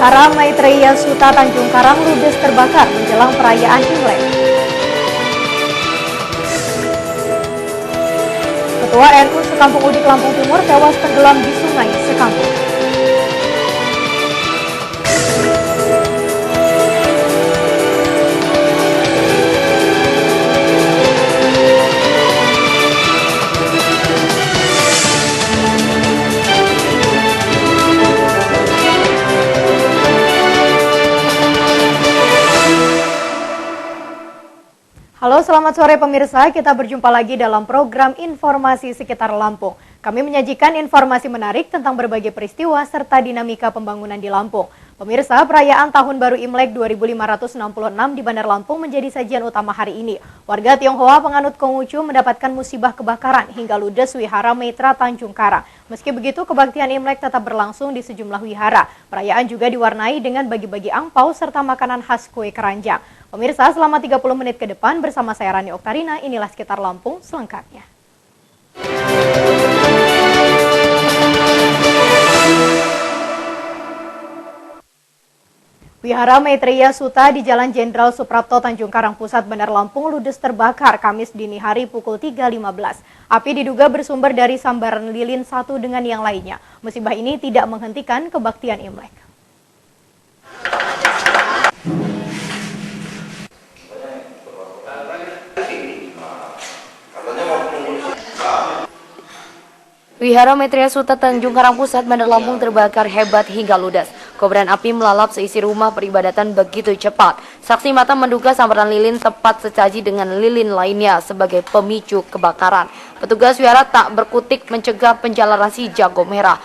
Wihara Maitreya Suta Tanjung Karang ludes terbakar menjelang perayaan Imlek. Ketua NU Sekampung Udik Lampung Timur tewas tenggelam di sungai sekampung. Halo, selamat sore pemirsa. Kita berjumpa lagi dalam program Informasi Sekitar Lampung. Kami menyajikan informasi menarik tentang berbagai peristiwa serta dinamika pembangunan di Lampung. Pemirsa, perayaan Tahun Baru Imlek 2566 di Bandar Lampung menjadi sajian utama hari ini. Warga Tionghoa penganut Konghucu mendapatkan musibah kebakaran hingga ludes Wihara Maitreya Tanjung Karang. Meski begitu, kebaktian Imlek tetap berlangsung di sejumlah wihara. Perayaan juga diwarnai dengan bagi-bagi angpau serta makanan khas kue keranjang. Pemirsa, selama 30 menit ke depan bersama saya Rani Oktarina, inilah Sekitar Lampung selengkapnya. Wihara Maitreya Suta di Jalan Jenderal Suprapto Tanjung Karang Pusat Bandar Lampung ludes terbakar Kamis dini hari pukul 3.15. Api diduga bersumber dari sambaran lilin satu dengan yang lainnya. Musibah ini tidak menghentikan kebaktian Imlek. Wihara Maitreya Suta Tanjung Karang Pusat Bandar Lampung terbakar hebat hingga ludes. Kobaran api melalap seisi rumah peribadatan begitu cepat. Saksi mata menduga sambaran lilin tepat sesaji dengan lilin lainnya sebagai pemicu kebakaran. Petugas wihara tak berkutik mencegah penjalaran si jago merah.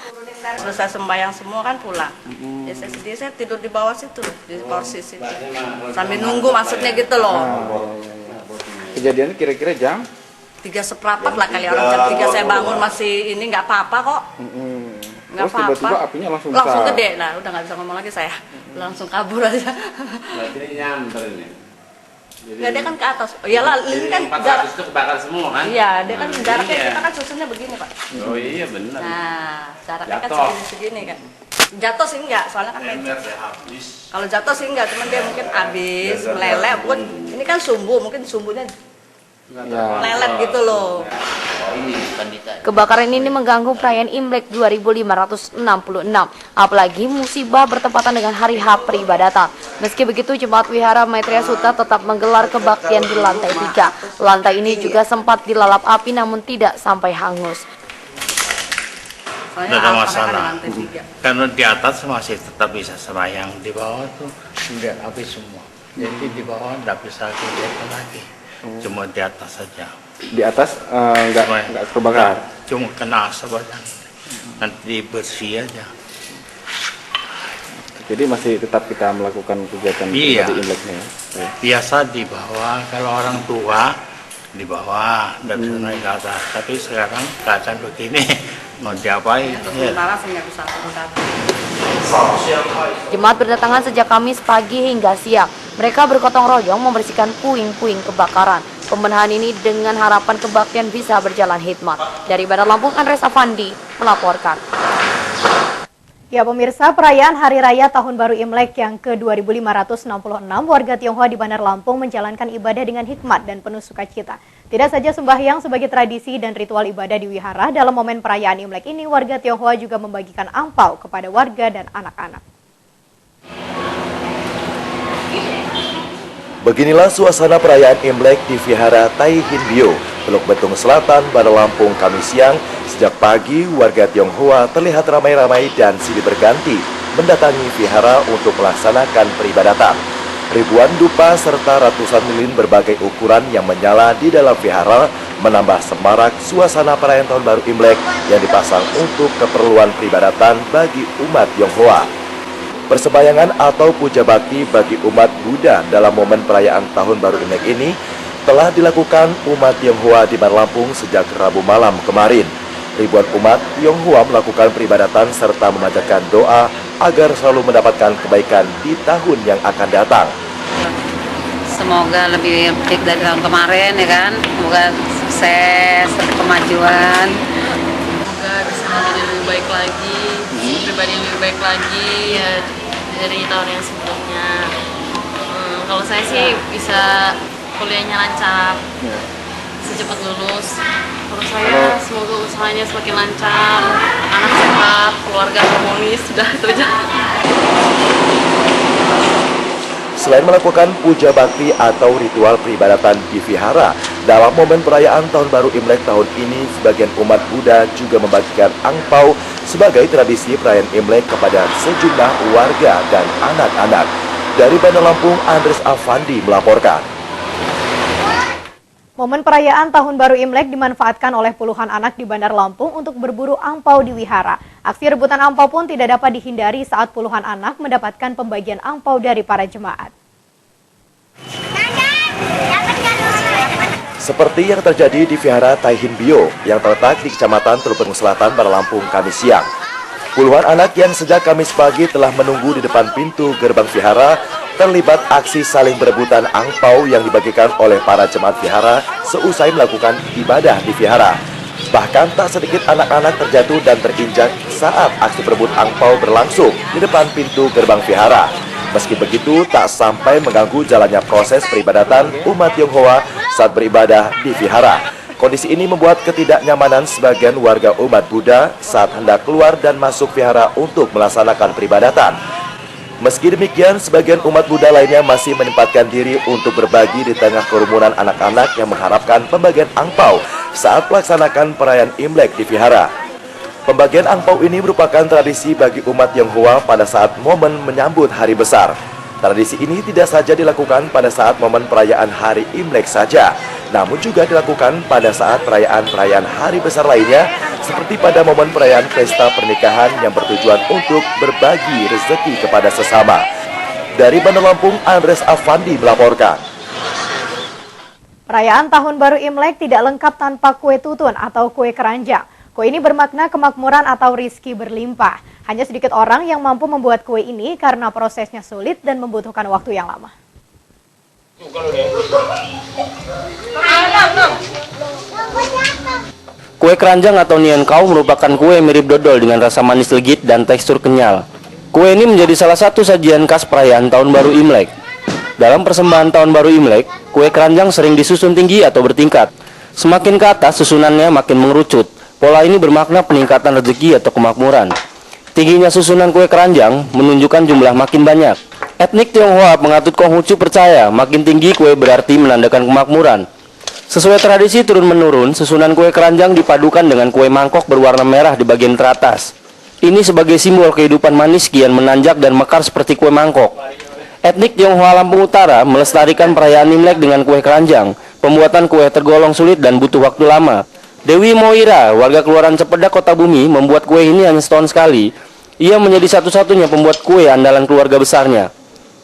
Selesai sembahyang semua kan pulang. Ya, saya tidur di bawah situ, di kursi situ. Sambil nunggu maksudnya gitu loh. Kejadiannya kira-kira jam? 3:15 lah kali orang jam 3 saya bangun masih ini nggak apa-apa kok. Nggak Terus apa-apa. tiba-tiba apinya langsung gede. Nah udah nggak bisa ngomong lagi saya. Langsung kabur aja. Berarti ini nyamper ini. Nggak, dia kan ke atas. Oh iyalah, ini kan 400 itu kebakar semua kan? Iya, dia kan jaraknya iya. kita kan susunnya begini Pak. Oh iya benar. Nah, jaraknya kan Jatuh. segini kan. Jatuh sih enggak, soalnya kan meja. Kalau jatuh sih enggak, cuman dia mungkin habis meleleh. Pun ini kan sumbu, mungkin sumbunya lelet gitu loh. Kebakaran ini mengganggu perayaan Imlek 2566, apalagi musibah bertepatan dengan hari H peribadatan. Meski begitu, Jemaat Wihara Maitreya Suta tetap menggelar kebaktian di lantai 3. Lantai ini juga sempat dilalap api namun tidak sampai hangus. Tidak ada masalah. Karena di atas masih tetap bisa sembahyang, di bawah tuh sudah api semua. Jadi di bawah tidak bisa kegiatan lagi. Cuma di atas saja. Di atas nggak terbakar? Cuma kena asap aja. Nanti bersih aja. Jadi masih tetap kita melakukan kegiatan Iya. di Imleknya. Biasa di bawah, kalau orang tua di bawah, tidak bisa naik ke atas. Tapi sekarang keadaan begini, mau diapain? Sementara sih nggak bisa sebentar. Jemaat berdatangan sejak Kamis pagi hingga siang. Mereka bergotong royong membersihkan puing-puing kebakaran. Pembenahan ini dengan harapan kebaktian bisa berjalan hikmat. Dari Bandar Lampung, Andres Afandi melaporkan. Ya pemirsa, perayaan Hari Raya Tahun Baru Imlek yang ke-2566, warga Tionghoa di Bandar Lampung menjalankan ibadah dengan hikmat dan penuh sukacita. Tidak saja sembahyang sebagai tradisi dan ritual ibadah di wihara, dalam momen perayaan Imlek ini warga Tionghoa juga membagikan angpau kepada warga dan anak-anak. Beginilah suasana perayaan Imlek di Vihara Tai Hin Bio, Teluk Betung Selatan, Bandar Lampung, Kamis siang. Sejak pagi, warga Tionghoa terlihat ramai-ramai dan silih berganti mendatangi vihara untuk melaksanakan peribadatan. Ribuan dupa serta ratusan lilin berbagai ukuran yang menyala di dalam vihara menambah semarak suasana perayaan Tahun Baru Imlek yang dipasang untuk keperluan peribadatan bagi umat Tionghoa. Persembayangan atau puja bakti bagi umat Buddha dalam momen perayaan Tahun Baru Imlek ini telah dilakukan umat Tionghoa di Bandar Lampung sejak Rabu malam kemarin. Ribuan umat Tionghoa melakukan peribadatan serta memanjatkan doa agar selalu mendapatkan kebaikan di tahun yang akan datang. Semoga lebih baik dari tahun kemarin ya kan. Semoga sukses, kemajuan. Semoga bisa menjadi lebih baik lagi, pribadi yang lebih baik lagi ya. dari tahun yang sebelumnya. Kalau saya sih bisa kuliahnya lancar, secepat lulus. Kalau saya semoga usahanya semakin lancar, anak sehat, keluarga harmonis, sudah itu aja. Selain melakukan puja bakti atau ritual peribadatan di vihara, dalam momen perayaan Tahun Baru Imlek tahun ini, sebagian umat Buddha juga membagikan angpau sebagai tradisi perayaan Imlek kepada sejumlah warga dan anak-anak. Dari Bandar Lampung, Andres Afandi melaporkan. Momen perayaan Tahun Baru Imlek dimanfaatkan oleh puluhan anak di Bandar Lampung untuk berburu angpau di wihara. Aksi rebutan angpau pun tidak dapat dihindari saat puluhan anak mendapatkan pembagian angpau dari para jemaat. Seperti yang terjadi di Vihara Taihin Bio yang terletak di Kecamatan Teluk Betung Selatan, Bandar Lampung, Kamis siang. Puluhan anak yang sejak Kamis pagi telah menunggu di depan pintu gerbang vihara terlibat aksi saling berebutan angpau yang dibagikan oleh para jemaat vihara seusai melakukan ibadah di vihara. Bahkan tak sedikit anak-anak terjatuh dan terinjak saat aksi berebut angpau berlangsung di depan pintu gerbang vihara. Meski begitu, tak sampai mengganggu jalannya proses peribadatan umat Tionghoa saat beribadah di vihara. Kondisi ini membuat ketidaknyamanan sebagian warga umat Buddha saat hendak keluar dan masuk vihara untuk melaksanakan peribadatan. Meski demikian, sebagian umat Buddha lainnya masih menyempatkan diri untuk berbagi di tengah kerumunan anak-anak yang mengharapkan pembagian angpau saat melaksanakan perayaan Imlek di vihara. Pembagian angpau ini merupakan tradisi bagi umat Tionghoa pada saat momen menyambut hari besar. Tradisi ini tidak saja dilakukan pada saat momen perayaan hari Imlek saja, namun juga dilakukan pada saat perayaan-perayaan hari besar lainnya, seperti pada momen perayaan pesta pernikahan yang bertujuan untuk berbagi rezeki kepada sesama. Dari Bandar Lampung, Andres Afandi melaporkan. Perayaan Tahun Baru Imlek tidak lengkap tanpa kue tutun atau kue keranjang. Kue ini bermakna kemakmuran atau rizki berlimpah. Hanya sedikit orang yang mampu membuat kue ini karena prosesnya sulit dan membutuhkan waktu yang lama. Kue keranjang atau nian kau merupakan kue mirip dodol dengan rasa manis legit dan tekstur kenyal. Kue ini menjadi salah satu sajian khas perayaan Tahun Baru Imlek. Dalam persembahan Tahun Baru Imlek, kue keranjang sering disusun tinggi atau bertingkat. Semakin ke atas, susunannya makin mengerucut. Pola ini bermakna peningkatan rezeki atau kemakmuran. Tingginya susunan kue keranjang menunjukkan jumlah makin banyak. Etnik Tionghoa pengatut Konghucu percaya makin tinggi kue berarti menandakan kemakmuran. Sesuai tradisi turun-menurun, susunan kue keranjang dipadukan dengan kue mangkok berwarna merah di bagian teratas. Ini sebagai simbol kehidupan manis kian menanjak dan mekar seperti kue mangkok. Etnik Tionghoa Lampung Utara melestarikan perayaan Imlek dengan kue keranjang. Pembuatan kue tergolong sulit dan butuh waktu lama. Dewi Moira, warga Kelurahan Cepedak, Kota Bumi, membuat kue ini hanya setahun sekali. Ia menjadi satu-satunya pembuat kue andalan keluarga besarnya.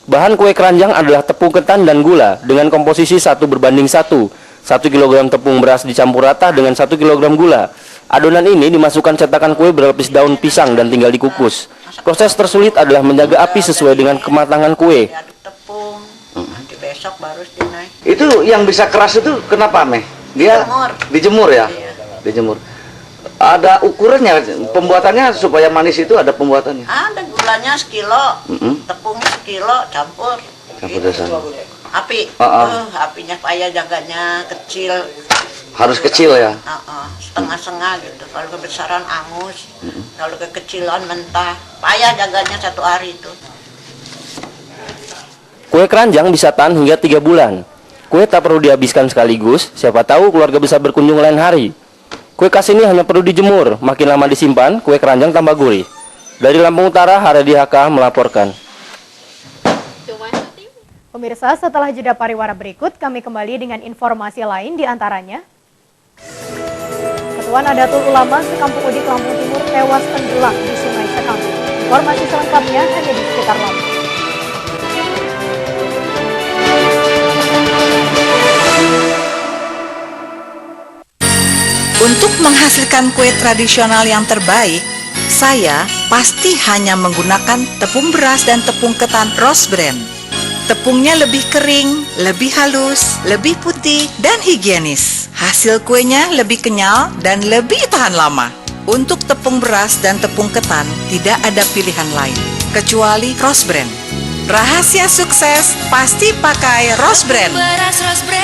Bahan kue keranjang adalah tepung ketan dan gula dengan komposisi 1:1. 1 kg tepung beras dicampur rata dengan 1 kg gula. Adonan ini dimasukkan cetakan kue berlapis daun pisang dan tinggal dikukus. Proses tersulit adalah menjaga api sesuai dengan kematangan kue. Diaduk tepung, nanti besok baru dinaik. Itu yang bisa keras itu kenapa, Meh? Dia dijemur ya? Iya. Dijemur. Ada ukurannya, pembuatannya supaya manis itu ada pembuatannya? Ada gulanya sekilo, tepungnya sekilo, campur Campur sana. Api, apinya payah jaganya kecil. Harus kecil ya? Setengah-setengah gitu. Kalau kebesaran angus, kalau kekecilan mentah, payah jaganya 1 hari itu. Kue keranjang bisa tahan hingga 3 bulan. Kue tak perlu dihabiskan sekaligus, siapa tahu keluarga bisa berkunjung lain hari. Kue khas ini hanya perlu dijemur, makin lama disimpan, kue keranjang tambah gurih. Dari Lampung Utara, Haredi Haka melaporkan. Pemirsa, setelah jeda pariwara berikut, kami kembali dengan informasi lain di antaranya. Ketua Nadatul Ulama Sekampung Udik Lampung Timur tewas tenggelam di Sungai Sekampung. Informasi selengkapnya hanya di sekitar Lampung. Untuk menghasilkan kue tradisional yang terbaik, saya pasti hanya menggunakan tepung beras dan tepung ketan Rose Brand. Tepungnya lebih kering, lebih halus, lebih putih, dan higienis. Hasil kuenya lebih kenyal dan lebih tahan lama. Untuk tepung beras dan tepung ketan, tidak ada pilihan lain. kecuali Rose Brand. Rahasia sukses pasti pakai Rose Brand. Beras Rose Brand.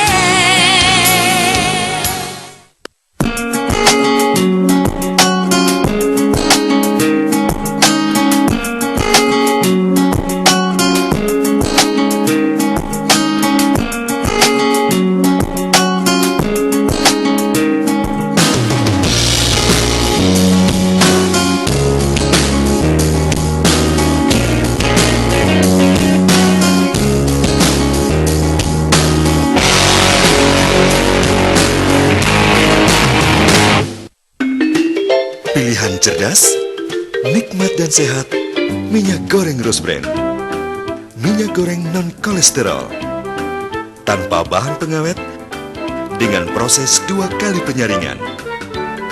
Pilihan cerdas, nikmat dan sehat, minyak goreng Rose Brand. Minyak goreng non-kolesterol, tanpa bahan pengawet, dengan proses 2 kali penyaringan.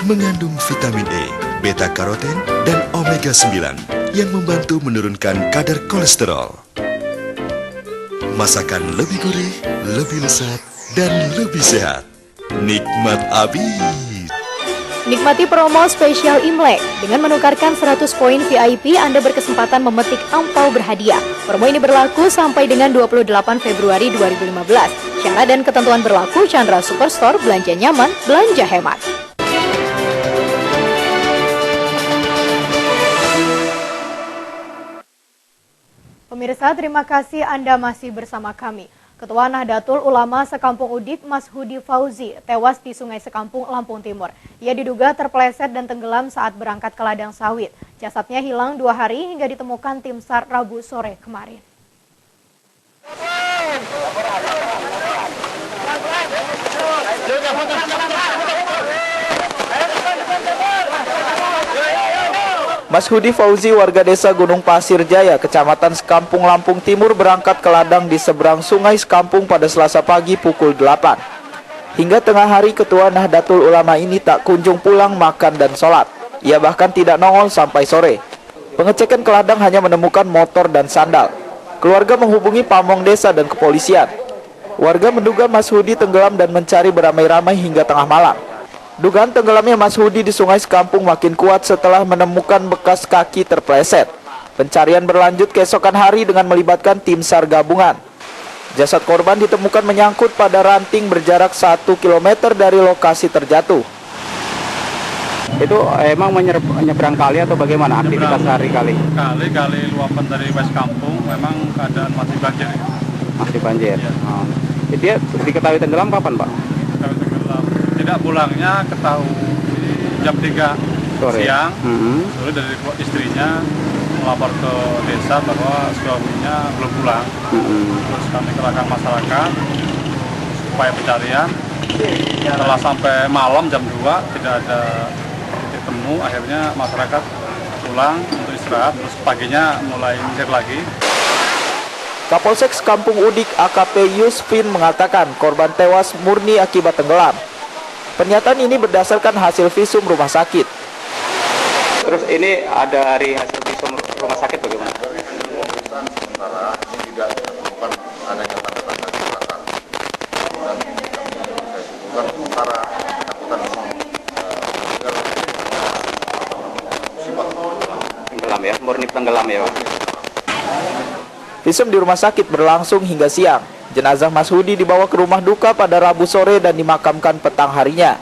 Mengandung vitamin E, beta-karoten, dan omega-9 yang membantu menurunkan kadar kolesterol. Masakan lebih gurih, lebih lezat, dan lebih sehat. Nikmat abis. Nikmati promo spesial Imlek. Dengan menukarkan 100 poin VIP, Anda berkesempatan memetik angpau berhadiah. Promo ini berlaku sampai dengan 28 Februari 2015. Syarat dan ketentuan berlaku. Chandra Superstore, belanja nyaman, belanja hemat. Pemirsa, terima kasih Anda masih bersama kami. Ketua Nahdlatul Ulama Sekampung Udik, Mas Hudi Fauzi, tewas di Sungai Sekampung, Lampung Timur. Ia diduga terpeleset dan tenggelam saat berangkat ke ladang sawit. Jasadnya hilang 2 hari hingga ditemukan tim SAR Rabu sore kemarin. Mas Hudi Fauzi, warga desa Gunung Pasir Jaya, Kecamatan Sekampung, Lampung Timur, berangkat ke ladang di seberang Sungai Sekampung pada Selasa pagi pukul 8. Hingga tengah hari, Ketua Nahdlatul Ulama ini tak kunjung pulang makan dan sholat. Ia bahkan tidak nongol sampai sore. Pengecekan ke ladang hanya menemukan motor dan sandal. Keluarga menghubungi pamong desa dan kepolisian. Warga menduga Mas Hudi tenggelam dan mencari beramai-ramai hingga tengah malam. Dugaan tenggelamnya Mas Hudi di Sungai Sekampung makin kuat setelah menemukan bekas kaki terpleset. Pencarian berlanjut keesokan hari dengan melibatkan tim SAR gabungan. Jasad korban ditemukan menyangkut pada ranting berjarak 1 km dari lokasi terjatuh. Itu emang menyeberang kali atau bagaimana aktivitas hari kali? Kali luapan dari West Kampung memang keadaan masih banjir. Masih banjir. Ya. Oh. Dia diketahui tenggelam kapan, Pak? Diketahui tenggelam. Tidak pulangnya ketahui jam 3 sore siang. Lalu dari istrinya melapor ke desa bahwa suaminya belum pulang. Terus kami kerahkan masyarakat supaya pencarian. Setelah sampai malam jam 2 tidak ada titik temu, akhirnya masyarakat pulang untuk istirahat. Terus paginya mulai mencari lagi. Kapolsek Sekampung Udik AKP Yusfin mengatakan korban tewas murni akibat tenggelam. Pernyataan ini berdasarkan hasil visum rumah sakit. Terus ini ada dari hasil visum rumah sakit bagaimana? Sementara ini tidak ditemukan adanya tanda-tanda kecelakaan. Dan bukan sementara angkutan tenggelam ya, murni tenggelam ya, Pak. Visum di rumah sakit berlangsung hingga siang. Jenazah Mas Hudi dibawa ke rumah duka pada Rabu sore dan dimakamkan petang harinya.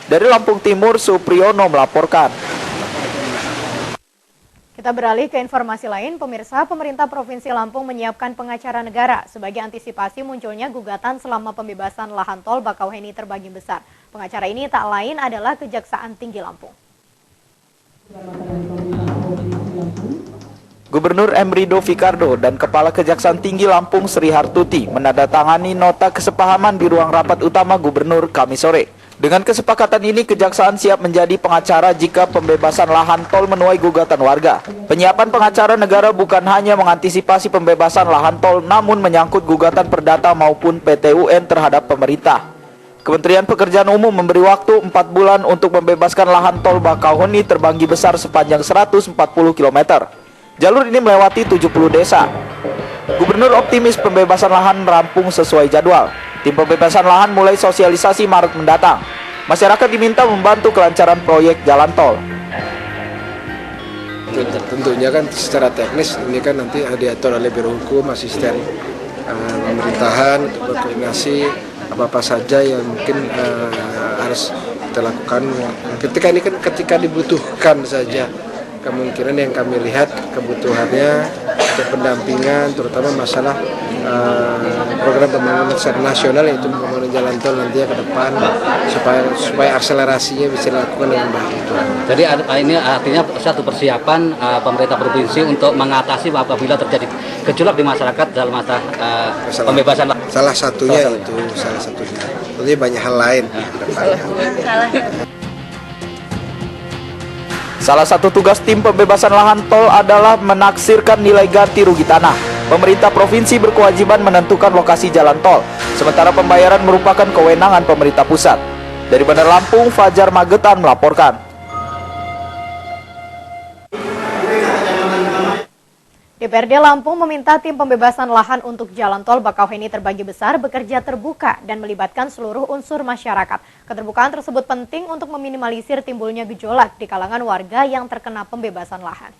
Dari Lampung Timur, Supriyono melaporkan. Kita beralih ke informasi lain. Pemirsa, pemerintah Provinsi Lampung menyiapkan pengacara negara sebagai antisipasi munculnya gugatan selama pembebasan lahan tol Bakauheni terbagi besar. Pengacara ini tak lain adalah Kejaksaan Tinggi Lampung. Gubernur M. Rido Fikardo dan Kepala Kejaksaan Tinggi Lampung Sri Hartuti menandatangani nota kesepahaman di ruang rapat utama Gubernur Kamis sore. Dengan kesepakatan ini, Kejaksaan siap menjadi pengacara jika pembebasan lahan tol menuai gugatan warga. Penyiapan pengacara negara bukan hanya mengantisipasi pembebasan lahan tol, namun menyangkut gugatan perdata maupun PT-UN terhadap pemerintah. Kementerian Pekerjaan Umum memberi waktu 4 bulan untuk membebaskan lahan tol Bakauheni terbanggi besar sepanjang 140 km. Jalur ini melewati 70 desa. Gubernur optimis pembebasan lahan rampung sesuai jadwal. Tim pembebasan lahan mulai sosialisasi Maret mendatang. Masyarakat diminta membantu kelancaran proyek jalan tol. Tentunya kan secara teknis ini kan nanti diatur oleh Biro Hukum, asisten pemerintahan untuk berkoordinasi apa saja yang mungkin harus kita lakukan. Ketika dibutuhkan saja, kemungkinan yang kami lihat kebutuhannya ada pendampingan, terutama masalah program pembangunan secara nasional, yaitu pembangunan jalan tol nantinya ke depan, supaya akselerasinya bisa dilakukan dengan baik. Jadi ini artinya satu persiapan pemerintah provinsi untuk mengatasi apabila terjadi gejolak di masyarakat dalam masa pembebasan. Salah satunya. Tentunya banyak hal lain ke depannya. Salah satu tugas tim pembebasan lahan tol adalah menaksirkan nilai ganti rugi tanah. Pemerintah provinsi berkewajiban menentukan lokasi jalan tol, sementara pembayaran merupakan kewenangan pemerintah pusat. Dari Bandar Lampung, Fajar Magetan melaporkan. DPRD Lampung meminta tim pembebasan lahan untuk jalan tol Bakauheni terbagi besar bekerja terbuka dan melibatkan seluruh unsur masyarakat. Keterbukaan tersebut penting untuk meminimalisir timbulnya gejolak di kalangan warga yang terkena pembebasan lahan.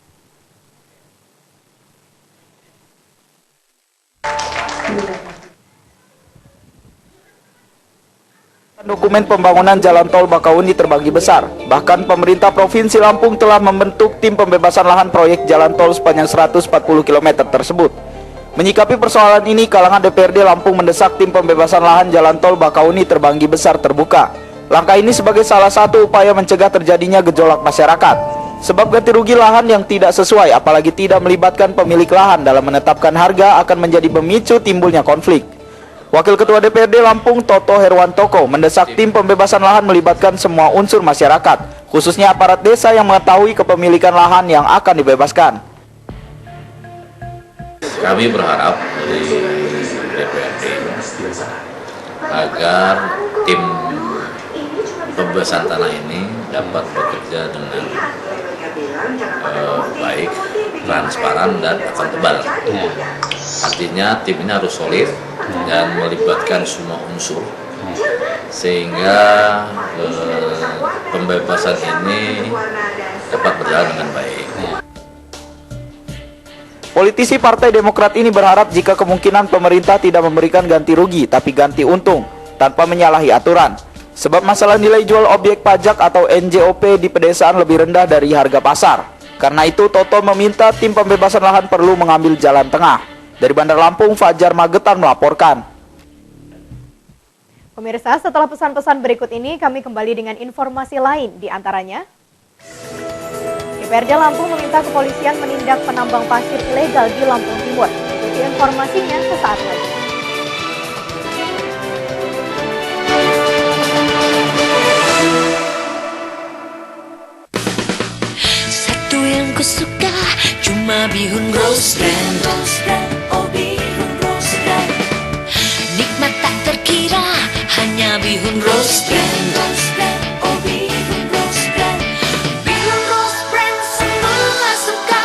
Dokumen pembangunan jalan tol Bakauheni terbagi besar. Bahkan pemerintah Provinsi Lampung telah membentuk tim pembebasan lahan proyek jalan tol sepanjang 140 km tersebut. Menyikapi persoalan ini, kalangan DPRD Lampung mendesak tim pembebasan lahan jalan tol Bakauheni terbagi besar terbuka. Langkah ini sebagai salah satu upaya mencegah terjadinya gejolak masyarakat. Sebab ganti rugi lahan yang tidak sesuai, apalagi tidak melibatkan pemilik lahan dalam menetapkan harga, akan menjadi pemicu timbulnya konflik. Wakil Ketua DPRD Lampung Toto Herwantoko mendesak tim pembebasan lahan melibatkan semua unsur masyarakat, khususnya aparat desa yang mengetahui kepemilikan lahan yang akan dibebaskan. Kami berharap dari DPRD agar tim pembebasan tanah ini dapat bekerja dengan baik, transparan, dan akuntabel. Artinya tim ini harus solid dan melibatkan semua unsur sehingga pembebasan ini dapat berjalan dengan baik. Politisi Partai Demokrat ini berharap jika kemungkinan pemerintah tidak memberikan ganti rugi tapi ganti untung tanpa menyalahi aturan. Sebab masalah nilai jual objek pajak atau NJOP di pedesaan lebih rendah dari harga pasar. Karena itu Toto meminta tim pembebasan lahan perlu mengambil jalan tengah. Dari Bandar Lampung, Fajar Magetan melaporkan. Pemirsa, setelah pesan-pesan berikut ini, kami kembali dengan informasi lain, di antaranya DPRD Lampung meminta kepolisian menindak penambang pasir ilegal di Lampung Timur. Ikuti informasinya sesaat lagi. Satu yang kusuka cuma bihun rose brand. Oh bihun rose brand. Nikmat tak terkira hanya bihun rose brand. Oh bihun rose brand. Bihun rose brand semua suka.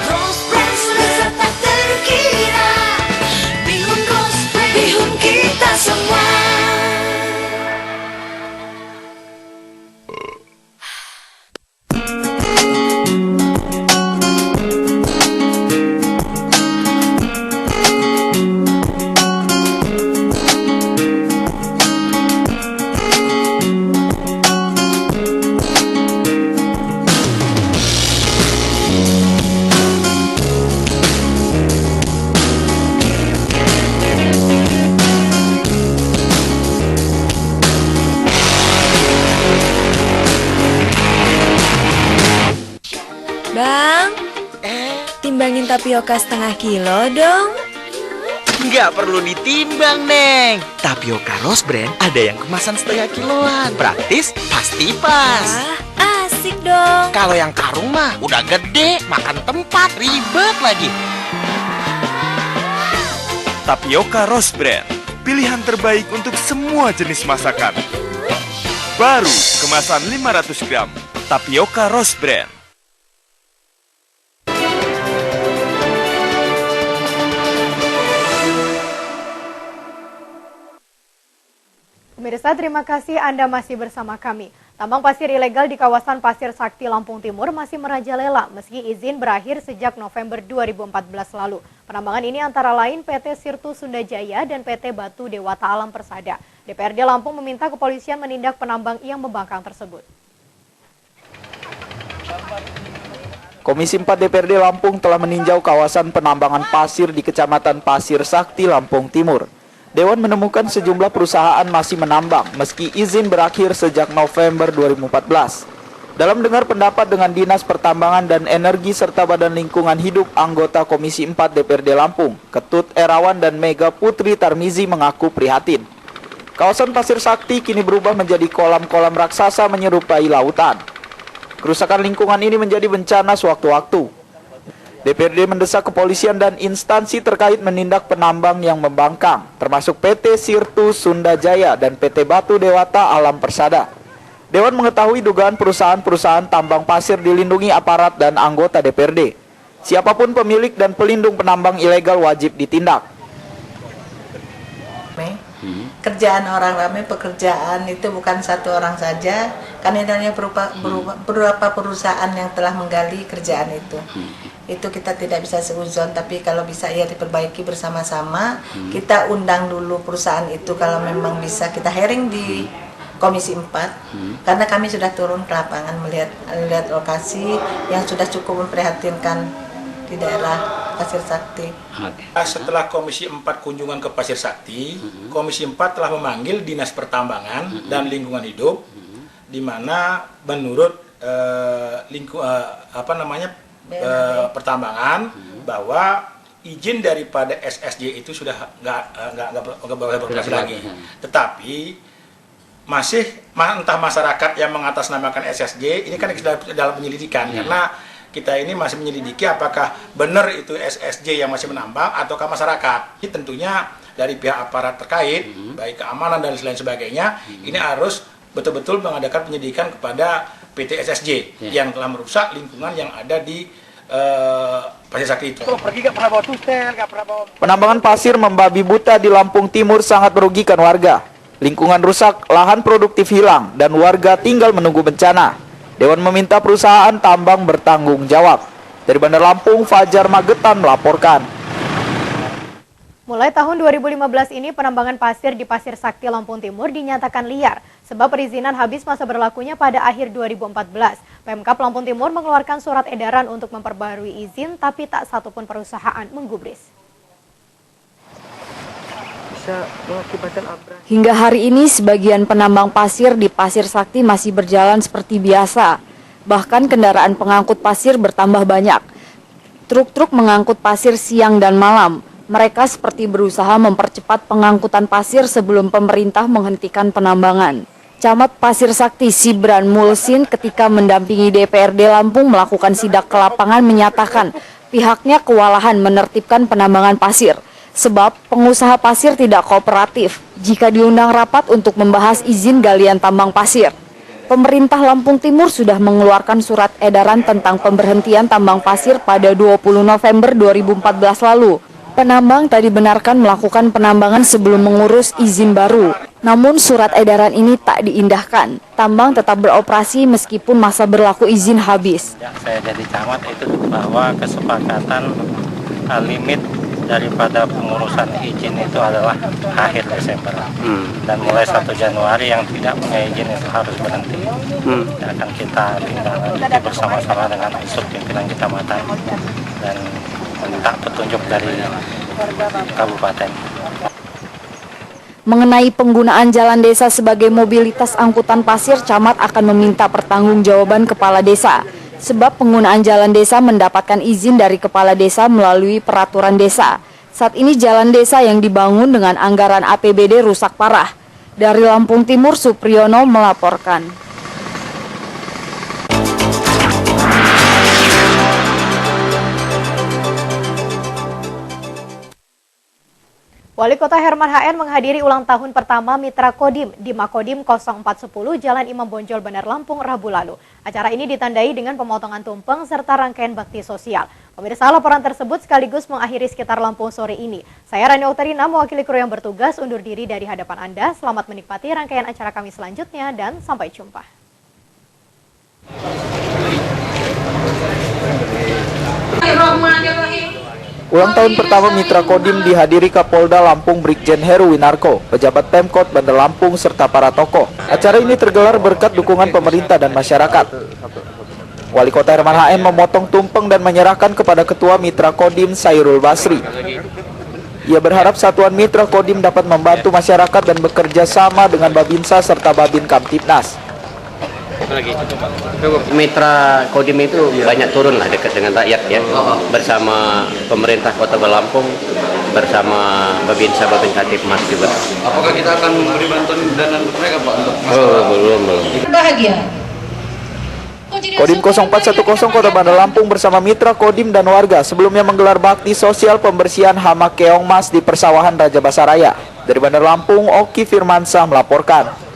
Rose brand lezat tak terkira. Bihun rose brand, bihun kita semua. Bang, timbangin tapioka setengah kilo dong. Nggak perlu ditimbang, Neng. Tapioka Rose Brand ada yang kemasan setengah kiloan. Praktis, pasti pas. Asik dong. Kalau yang karung mah udah gede, makan tempat, ribet lagi. Tapioka Rose Brand, pilihan terbaik untuk semua jenis masakan. Baru, kemasan 500 gram. Tapioka Rose Brand. Pemirsa, terima kasih Anda masih bersama kami. Tambang pasir ilegal di kawasan Pasir Sakti, Lampung Timur masih merajalela meski izin berakhir sejak November 2014 lalu. Penambangan ini antara lain PT Sirtu Sunda Jaya dan PT Batu Dewata Alam Persada. DPRD Lampung meminta kepolisian menindak penambang yang membangkang tersebut. Komisi 4 DPRD Lampung telah meninjau kawasan penambangan pasir di Kecamatan Pasir Sakti, Lampung Timur. Dewan menemukan sejumlah perusahaan masih menambang meski izin berakhir sejak November 2014. Dalam dengar pendapat dengan Dinas Pertambangan dan Energi serta Badan Lingkungan Hidup, anggota Komisi 4 DPRD Lampung, Ketut Erawan dan Mega Putri Tarmizi mengaku prihatin. Kawasan Pasir Sakti kini berubah menjadi kolam-kolam raksasa menyerupai lautan. Kerusakan lingkungan ini menjadi bencana sewaktu-waktu. DPRD mendesak kepolisian dan instansi terkait menindak penambang yang membangkang, termasuk PT Sirtu Sunda Jaya dan PT Batu Dewata Alam Persada. Dewan mengetahui dugaan perusahaan-perusahaan tambang pasir dilindungi aparat dan anggota DPRD. Siapapun pemilik dan pelindung penambang ilegal wajib ditindak. Kerjaan orang ramai, pekerjaan itu bukan satu orang saja, karena adanya beberapa perusahaan yang telah menggali kerjaan itu. Itu kita tidak bisa seuzon, tapi kalau bisa ya diperbaiki bersama-sama. Kita undang dulu perusahaan itu, kalau memang bisa kita hearing di Komisi 4, karena kami sudah turun ke lapangan melihat lokasi yang sudah cukup memprihatinkan di daerah Pasir Sakti. Setelah Komisi 4 kunjungan ke Pasir Sakti, Komisi 4 telah memanggil Dinas Pertambangan dan Lingkungan Hidup, di mana menurut pertambangan bahwa izin daripada SSJ itu sudah nggak boleh beroperasi lagi. Tetapi masih entah masyarakat yang mengatasnamakan SSJ ini kan dalam penyelidikan, karena kita ini masih menyelidiki apakah benar itu SSJ yang masih menambang ataukah masyarakat. Ini tentunya dari pihak aparat terkait, baik keamanan dan lain sebagainya, ini harus betul-betul mengadakan penyelidikan kepada PT SSJ yang telah merusak lingkungan yang ada di Pasir Sakti itu. Penambangan pasir membabi buta di Lampung Timur sangat merugikan warga. Lingkungan rusak, lahan produktif hilang, dan warga tinggal menunggu bencana. Dewan meminta perusahaan tambang bertanggung jawab. Dari Bandar Lampung, Fajar Magetan melaporkan. Mulai tahun 2015 ini penambangan pasir di Pasir Sakti, Lampung Timur dinyatakan liar sebab perizinan habis masa berlakunya pada akhir 2014. Pemkab Lampung Timur mengeluarkan surat edaran untuk memperbarui izin, tapi tak satupun perusahaan menggubris. Hingga hari ini sebagian penambang pasir di Pasir Sakti masih berjalan seperti biasa. Bahkan kendaraan pengangkut pasir bertambah banyak. Truk-truk mengangkut pasir siang dan malam. Mereka seperti berusaha mempercepat pengangkutan pasir sebelum pemerintah menghentikan penambangan. Camat Pasir Sakti Sibran Mulsin ketika mendampingi DPRD Lampung melakukan sidak ke lapangan menyatakan pihaknya kewalahan menertibkan penambangan pasir. Sebab pengusaha pasir tidak kooperatif jika diundang rapat untuk membahas izin galian tambang pasir. Pemerintah Lampung Timur sudah mengeluarkan surat edaran tentang pemberhentian tambang pasir pada 20 November 2014 lalu. Penambang tak dibenarkan melakukan penambangan sebelum mengurus izin baru. Namun surat edaran ini tak diindahkan. Tambang tetap beroperasi meskipun masa berlaku izin habis. Saya jadi camat itu bahwa kesepakatan limit daripada pengurusan izin itu adalah akhir Desember dan mulai 1 Januari yang tidak punya izin itu harus berhenti. Akan kita tindak bersama-sama dengan unsur pimpinan kecamatan dan minta petunjuk dari kabupaten. Mengenai penggunaan jalan desa sebagai mobilitas angkutan pasir, camat akan meminta pertanggungjawaban kepala desa. Sebab penggunaan jalan desa mendapatkan izin dari kepala desa melalui peraturan desa. Saat ini jalan desa yang dibangun dengan anggaran APBD rusak parah. Dari Lampung Timur, Supriyono melaporkan. Wali Kota Herman HN menghadiri ulang tahun pertama Mitra Kodim di Makodim 0410 Jalan Imam Bonjol, Bandar Lampung, Rabu lalu. Acara ini ditandai dengan pemotongan tumpeng serta rangkaian bakti sosial. Pemirsa, laporan tersebut sekaligus mengakhiri sekitar Lampung sore ini. Saya Rani Oktarina, mewakili kru yang bertugas, undur diri dari hadapan Anda. Selamat menikmati rangkaian acara kami selanjutnya dan sampai jumpa. Ulang tahun pertama Mitra Kodim dihadiri Kapolda Lampung Brigjen Heru Winarko, pejabat Pemkot Bandar Lampung serta para tokoh. Acara ini tergelar berkat dukungan pemerintah dan masyarakat. Wali Kota Herman HM memotong tumpeng dan menyerahkan kepada Ketua Mitra Kodim Sairul Basri. Ia berharap Satuan Mitra Kodim dapat membantu masyarakat dan bekerja sama dengan Babinsa serta Babin Kamtipnas. Mitra Kodim itu banyak turun lah dekat dengan rakyat ya, bersama pemerintah Kota Lampung, bersama Babinsa Babin Kamtipmas juga. Apakah kita akan memberi bantuan dana untuk mereka Pak? Untuk belum. Bahagia. Kodim 0410 Kota Bandar Lampung bersama Mitra Kodim dan warga sebelumnya menggelar bakti sosial pembersihan hama keong mas di persawahan Raja Basaraya. Dari Bandar Lampung, Oki Firmansyah melaporkan.